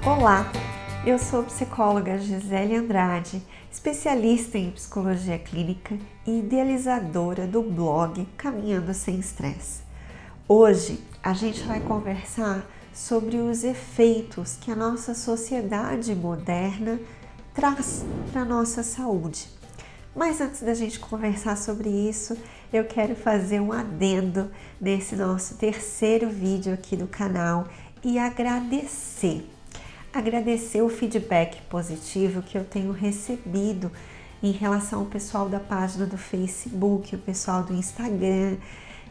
Olá, eu sou a psicóloga Gisele Andrade, especialista em psicologia clínica e idealizadora do blog Caminhando Sem Estresse. Hoje a gente vai conversar sobre os efeitos que a nossa sociedade moderna traz para a nossa saúde. Mas antes da gente conversar sobre isso, eu quero fazer um adendo nesse nosso terceiro vídeo aqui do canal e agradecer o feedback positivo que eu tenho recebido em relação ao pessoal da página do Facebook, o pessoal do Instagram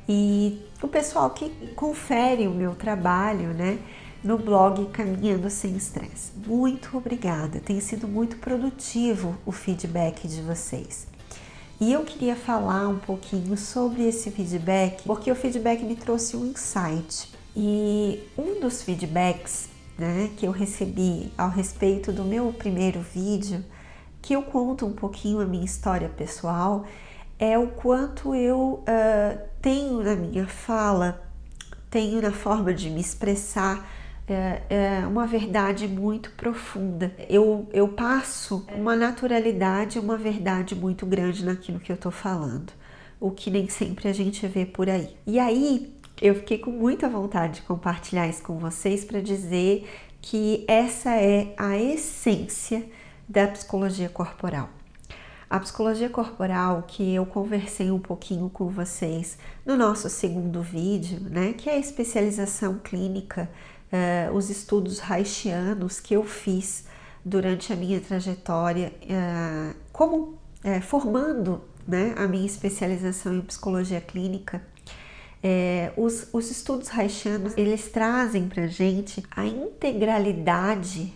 e o pessoal que confere o meu trabalho, né, no blog Caminhando Sem Estresse. Muito obrigada, tem sido muito produtivo o feedback de vocês. E eu queria falar um pouquinho sobre esse feedback, porque o feedback me trouxe um insight. E um dos feedbacks, né, que eu recebi ao respeito do meu primeiro vídeo, que eu conto um pouquinho a minha história pessoal, é o quanto eu tenho na minha fala, tenho na forma de me expressar uma verdade muito profunda. Eu passo uma naturalidade, uma verdade muito grande naquilo que eu tô falando, o que nem sempre a gente vê por aí. E aí, eu fiquei com muita vontade de compartilhar isso com vocês para dizer que essa é a essência da psicologia corporal. A psicologia corporal que eu conversei um pouquinho com vocês no nosso segundo vídeo, né, que é a especialização clínica, os estudos reichianos que eu fiz durante a minha trajetória, formando, né, a minha especialização em psicologia clínica. Os estudos reichianos, eles trazem pra gente a integralidade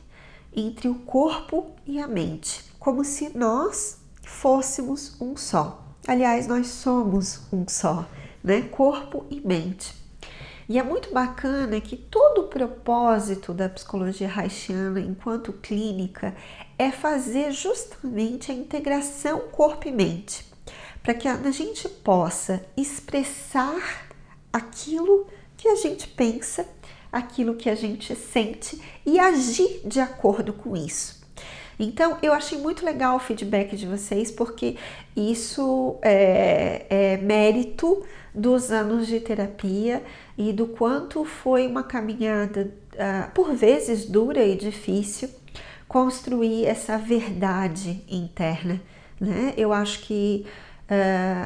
entre o corpo e a mente, como se nós fôssemos um só. Aliás, nós somos um só, né? Corpo e mente. E é muito bacana que todo o propósito da psicologia reichiana enquanto clínica é fazer justamente a integração corpo e mente, para que a gente possa expressar aquilo que a gente pensa, aquilo que a gente sente e agir de acordo com isso. Então, eu achei muito legal o feedback de vocês, porque isso é mérito dos anos de terapia e do quanto foi uma caminhada, por vezes dura e difícil, construir essa verdade interna, né? Eu acho que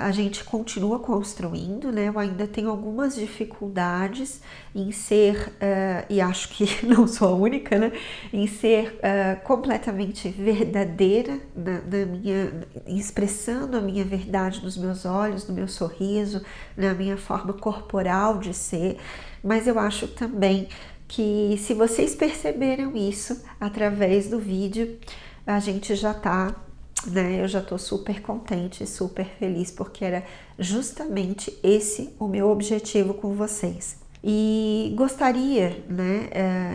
a gente continua construindo, né? Eu ainda tenho algumas dificuldades em ser, e acho que não sou a única, né? Em ser completamente verdadeira expressando a minha verdade nos meus olhos, no meu sorriso, na minha forma corporal de ser, mas eu acho também que se vocês perceberam isso através do vídeo, a gente já tá, né, eu já tô super contente, super feliz, porque era justamente esse o meu objetivo com vocês. E gostaria, né,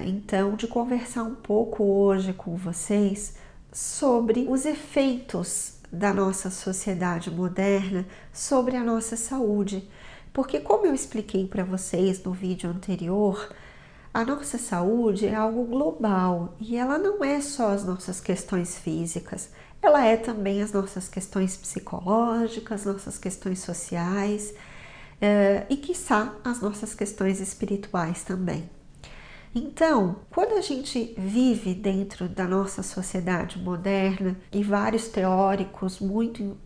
então, de conversar um pouco hoje com vocês sobre os efeitos da nossa sociedade moderna sobre a nossa saúde. Porque, como eu expliquei para vocês no vídeo anterior, a nossa saúde é algo global e ela não é só as nossas questões físicas, ela é também as nossas questões psicológicas, nossas questões sociais e, quiçá, as nossas questões espirituais também. Então, quando a gente vive dentro da nossa sociedade moderna, e vários teóricos muito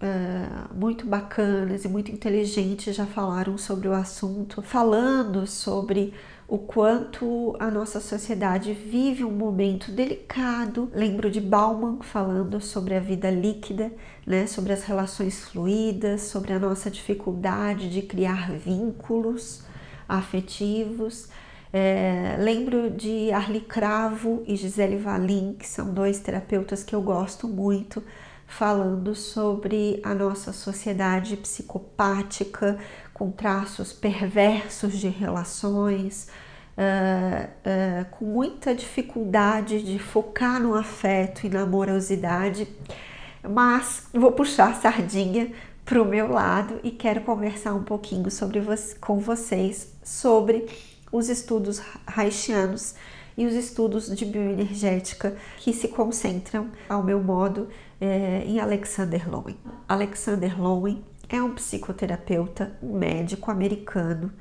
bacanas e muito inteligentes já falaram sobre o assunto, falando sobre o quanto a nossa sociedade vive um momento delicado. Lembro de Bauman falando sobre a vida líquida, né, sobre as relações fluídas, sobre a nossa dificuldade de criar vínculos afetivos. Lembro de Arlie Cravo e Gisele Wallin, que são dois terapeutas que eu gosto muito, falando sobre a nossa sociedade psicopática, com traços perversos de relações, com muita dificuldade de focar no afeto e na amorosidade, mas vou puxar a sardinha para o meu lado e quero conversar um pouquinho com vocês sobre os estudos reichianos e os estudos de bioenergética que se concentram, ao meu modo, em Alexander Lowen. Alexander Lowen é um psicoterapeuta, um médico americano,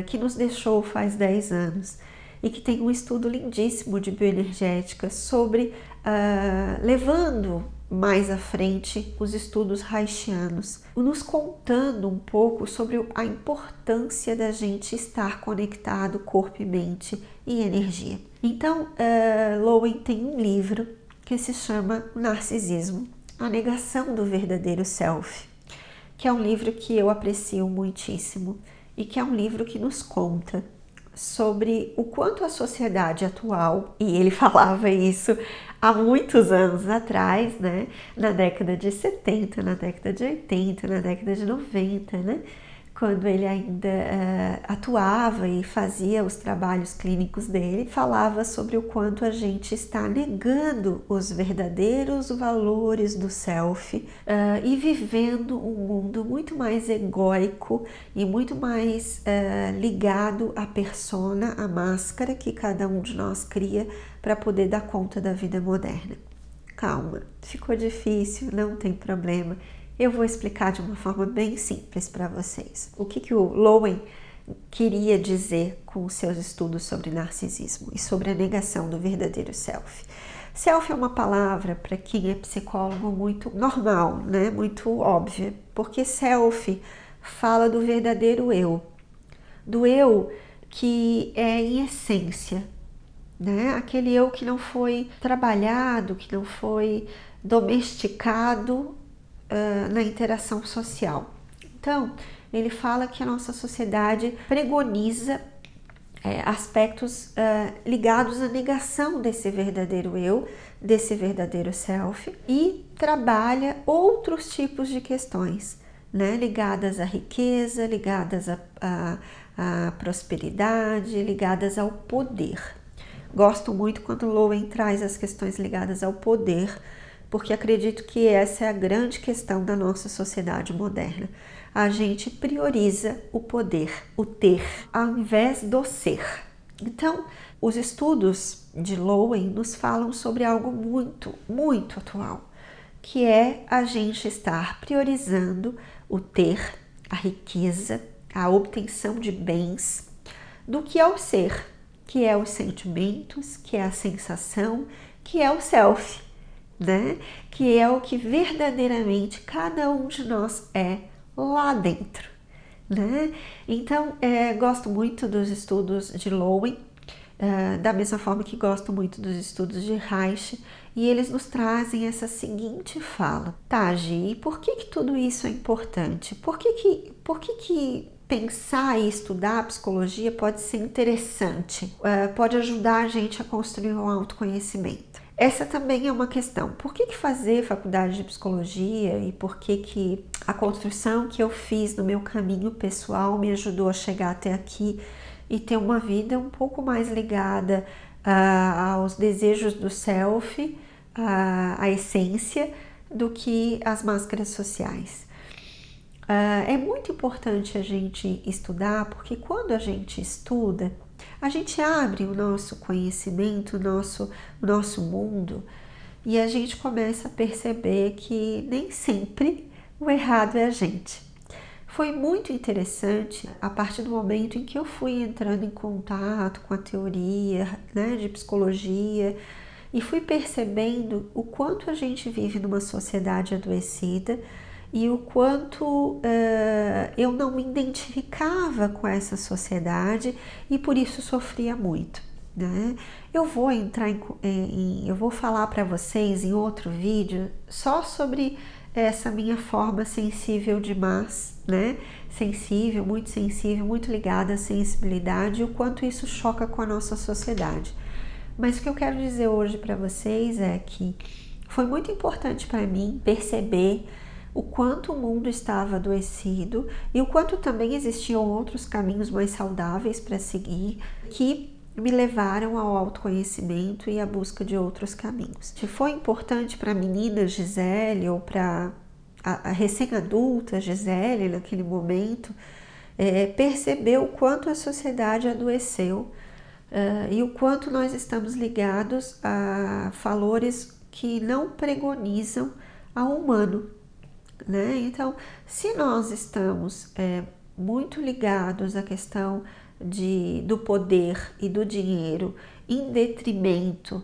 que nos deixou faz 10 anos e que tem um estudo lindíssimo de bioenergética sobre, levando mais à frente os estudos haitianos, nos contando um pouco sobre a importância da gente estar conectado corpo e mente e energia. Então, Lowen tem um livro que se chama Narcisismo, a negação do verdadeiro self, que é um livro que eu aprecio muitíssimo e que é um livro que nos conta sobre o quanto a sociedade atual, e ele falava isso há muitos anos atrás, né? Na década de 70, na década de 80, na década de 90, né? Quando ele ainda atuava e fazia os trabalhos clínicos dele, falava sobre o quanto a gente está negando os verdadeiros valores do self e vivendo um mundo muito mais egóico e muito mais ligado à persona, à máscara que cada um de nós cria para poder dar conta da vida moderna. Calma, ficou difícil, não tem problema. Eu vou explicar de uma forma bem simples para vocês. O que o Lowen queria dizer com os seus estudos sobre narcisismo e sobre a negação do verdadeiro self. Self é uma palavra, para quem é psicólogo, muito normal, né? Muito óbvia, porque self fala do verdadeiro eu, do eu que é em essência, né? Aquele eu que não foi trabalhado, que não foi domesticado na interação social. Então, ele fala que a nossa sociedade pregoniza aspectos ligados à negação desse verdadeiro eu, desse verdadeiro self, e trabalha outros tipos de questões, né, ligadas à riqueza, ligadas à prosperidade, ligadas ao poder. Gosto muito quando Lowen traz as questões ligadas ao poder, porque acredito que essa é a grande questão da nossa sociedade moderna. A gente prioriza o poder, o ter, ao invés do ser. Então, os estudos de Lowen nos falam sobre algo muito, muito atual, que é a gente estar priorizando o ter, a riqueza, a obtenção de bens, do que é o ser, que é os sentimentos, que é a sensação, que é o self, né? Que é o que verdadeiramente cada um de nós é lá dentro, né? Então, gosto muito dos estudos de Lowen, da mesma forma que gosto muito dos estudos de Reich, e eles nos trazem essa seguinte fala: tá, Gi, e por que tudo isso é importante? Por que pensar e estudar a psicologia pode ser interessante, pode ajudar a gente a construir um autoconhecimento? Essa também é uma questão. Por que fazer faculdade de psicologia e por que a construção que eu fiz no meu caminho pessoal me ajudou a chegar até aqui e ter uma vida um pouco mais ligada aos desejos do self, à essência, do que as máscaras sociais? É muito importante a gente estudar, porque quando a gente estuda, a gente abre o nosso conhecimento, o nosso mundo, e a gente começa a perceber que nem sempre o errado é a gente. Foi muito interessante a partir do momento em que eu fui entrando em contato com a teoria, né, de psicologia, e fui percebendo o quanto a gente vive numa sociedade adoecida e o quanto eu não me identificava com essa sociedade e por isso sofria muito, né? Eu vou entrar eu vou falar para vocês em outro vídeo só sobre essa minha forma sensível demais, né? Sensível, muito ligada à sensibilidade e o quanto isso choca com a nossa sociedade. Mas o que eu quero dizer hoje para vocês é que foi muito importante para mim perceber o quanto o mundo estava adoecido e o quanto também existiam outros caminhos mais saudáveis para seguir que me levaram ao autoconhecimento e à busca de outros caminhos. Se foi importante para a menina Gisele ou para a recém-adulta Gisele naquele momento, perceber o quanto a sociedade adoeceu e o quanto nós estamos ligados a valores que não pregonizam ao humano, né? Então, se nós estamos muito ligados à questão do poder e do dinheiro em detrimento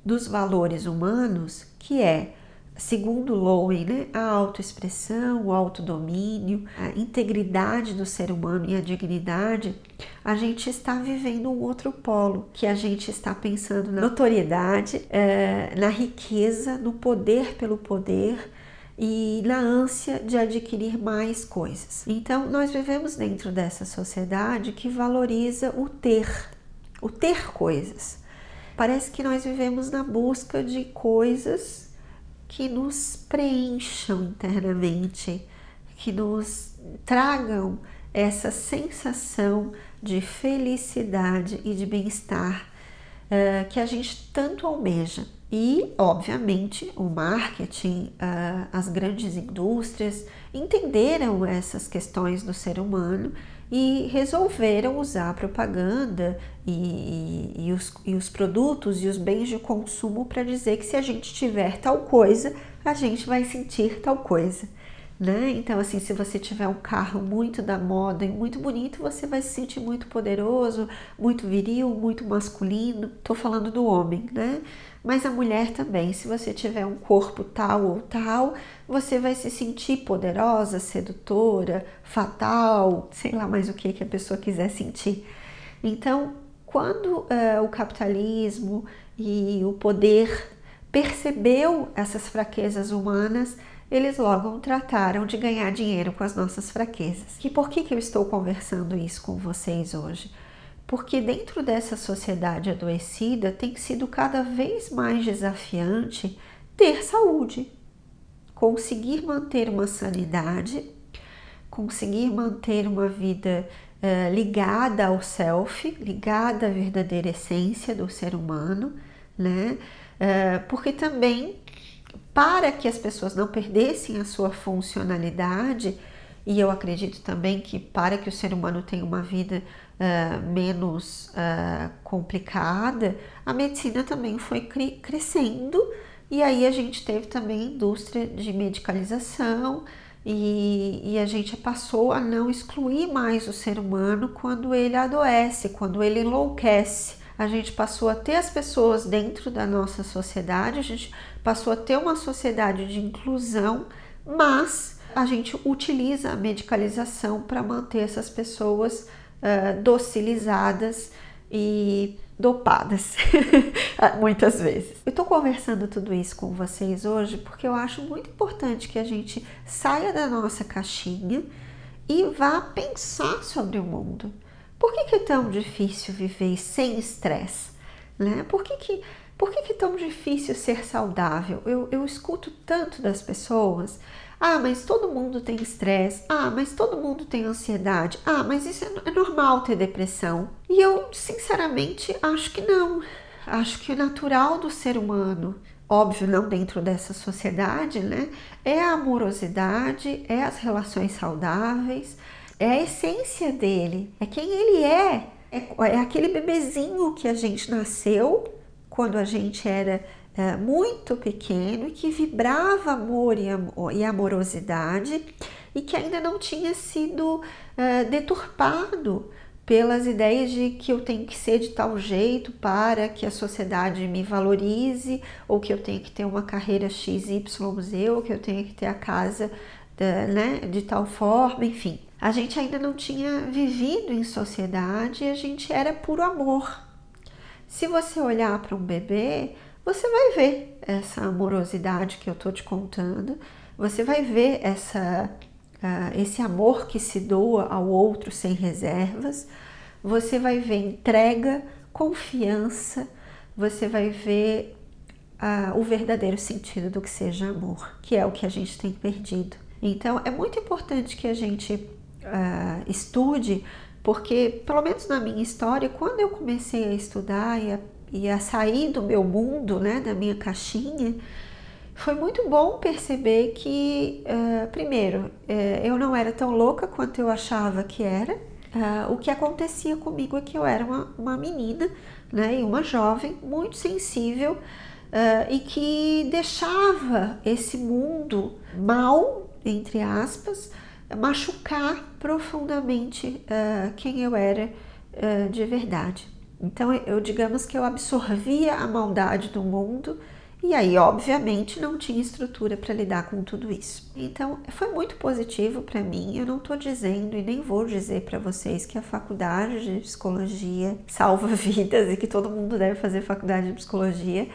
dos valores humanos, que é, segundo Lowen, né, a autoexpressão, o autodomínio, a integridade do ser humano e a dignidade, a gente está vivendo um outro polo, que a gente está pensando na notoriedade, na riqueza, no poder pelo poder e na ânsia de adquirir mais coisas. Então, nós vivemos dentro dessa sociedade que valoriza o ter coisas. Parece que nós vivemos na busca de coisas que nos preencham internamente, que nos tragam essa sensação de felicidade e de bem-estar que a gente tanto almeja. E, obviamente, o marketing, as grandes indústrias entenderam essas questões do ser humano e resolveram usar a propaganda e os produtos e os bens de consumo para dizer que se a gente tiver tal coisa, a gente vai sentir tal coisa, né? Então, assim, se você tiver um carro muito da moda e muito bonito, você vai se sentir muito poderoso, muito viril, muito masculino. Tô falando do homem, né? Mas a mulher também, se você tiver um corpo tal ou tal, você vai se sentir poderosa, sedutora, fatal, sei lá mais o que a pessoa quiser sentir. Então, quando o capitalismo e o poder percebeu essas fraquezas humanas, eles logo trataram de ganhar dinheiro com as nossas fraquezas. E por que eu estou conversando isso com vocês hoje? Porque dentro dessa sociedade adoecida tem sido cada vez mais desafiante ter saúde, conseguir manter uma sanidade, conseguir manter uma vida ligada ao self, ligada à verdadeira essência do ser humano, né? Porque também, para que as pessoas não perdessem a sua funcionalidade, e eu acredito também que para que o ser humano tenha uma vida menos complicada, a medicina também foi crescendo, e aí a gente teve também a indústria de medicalização, e a gente passou a não excluir mais o ser humano quando ele adoece, quando ele enlouquece. A gente passou a ter as pessoas dentro da nossa sociedade, a gente passou a ter uma sociedade de inclusão, mas a gente utiliza a medicalização para manter essas pessoas docilizadas e dopadas, muitas vezes. Eu estou conversando tudo isso com vocês hoje porque eu acho muito importante que a gente saia da nossa caixinha e vá pensar sobre o mundo. Por que é tão difícil viver sem estresse? Né? Por que é tão difícil ser saudável? Eu escuto tanto das pessoas: ah, mas todo mundo tem estresse, ah, mas todo mundo tem ansiedade, ah, mas isso é normal ter depressão. E eu, sinceramente, acho que não. Acho que o natural do ser humano, óbvio, não dentro dessa sociedade, né? É a amorosidade, é as relações saudáveis, é a essência dele, é quem ele é aquele bebezinho que a gente nasceu quando a gente era muito pequeno e que vibrava amor e amorosidade e que ainda não tinha sido deturpado pelas ideias de que eu tenho que ser de tal jeito para que a sociedade me valorize, ou que eu tenho que ter uma carreira XYZ, ou que eu tenho que ter a casa né, de tal forma, enfim. A gente ainda não tinha vivido em sociedade e a gente era puro amor. Se você olhar para um bebê, você vai ver essa amorosidade que eu estou te contando, você vai ver esse amor que se doa ao outro sem reservas, você vai ver entrega, confiança, você vai ver o verdadeiro sentido do que seja amor, que é o que a gente tem perdido. Então é muito importante que a gente estude, porque pelo menos na minha história, quando eu comecei a estudar e a sair do meu mundo, né, da minha caixinha, foi muito bom perceber que, primeiro, eu não era tão louca quanto eu achava que era, o que acontecia comigo é que eu era uma menina, né, e uma jovem muito sensível e que deixava esse mundo mal, entre aspas, machucar profundamente quem eu era de verdade. Então, digamos que eu absorvia a maldade do mundo e aí, obviamente, não tinha estrutura para lidar com tudo isso. Então, foi muito positivo para mim. Eu não estou dizendo e nem vou dizer para vocês que a faculdade de psicologia salva vidas e que todo mundo deve fazer faculdade de psicologia,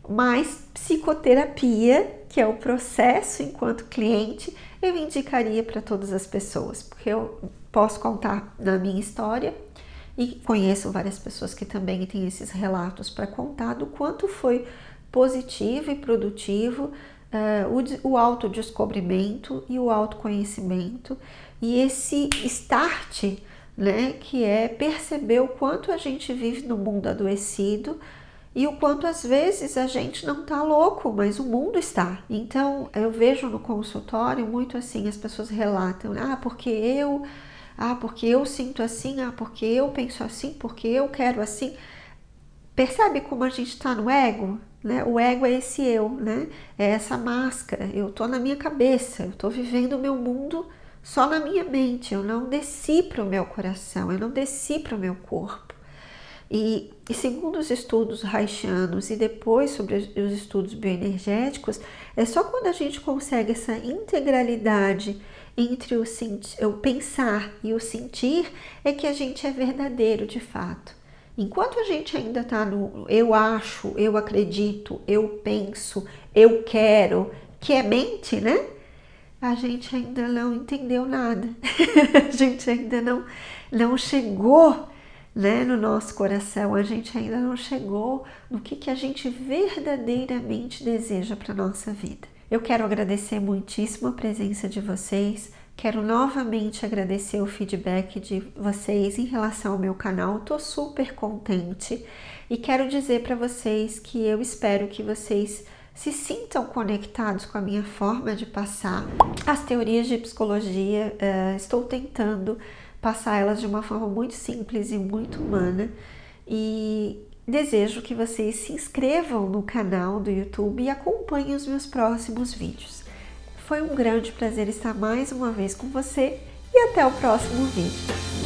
mas psicoterapia, que é o processo enquanto cliente, eu indicaria para todas as pessoas, porque eu posso contar na minha história e conheço várias pessoas que também têm esses relatos para contar do quanto foi positivo e produtivo o autodescobrimento e o autoconhecimento e esse start, né, que é perceber o quanto a gente vive no mundo adoecido e o quanto às vezes a gente não tá louco, mas o mundo está. Então eu vejo no consultório muito assim, as pessoas relatam, porque eu sinto assim, porque eu penso assim, porque eu quero assim. Percebe como a gente está no ego? Né? O ego é esse eu, né? É essa máscara. Eu estou na minha cabeça, eu estou vivendo o meu mundo só na minha mente. Eu não desci para o meu coração, eu não desci para o meu corpo. E segundo os estudos haitianos e depois sobre os estudos bioenergéticos, é só quando a gente consegue essa integralidade entre o pensar e o sentir é que a gente é verdadeiro de fato. Enquanto a gente ainda está no eu acho, eu acredito, eu penso, eu quero, que é mente, né? A gente ainda não entendeu nada. A gente ainda não chegou, né, no nosso coração. A gente ainda não chegou no que a gente verdadeiramente deseja para a nossa vida. Eu quero agradecer muitíssimo a presença de vocês. Quero novamente agradecer o feedback de vocês em relação ao meu canal. Estou super contente e quero dizer para vocês que eu espero que vocês se sintam conectados com a minha forma de passar as teorias de psicologia. Estou tentando passar elas de uma forma muito simples e muito humana e desejo que vocês se inscrevam no canal do YouTube e acompanhem os meus próximos vídeos. Foi um grande prazer estar mais uma vez com você e até o próximo vídeo.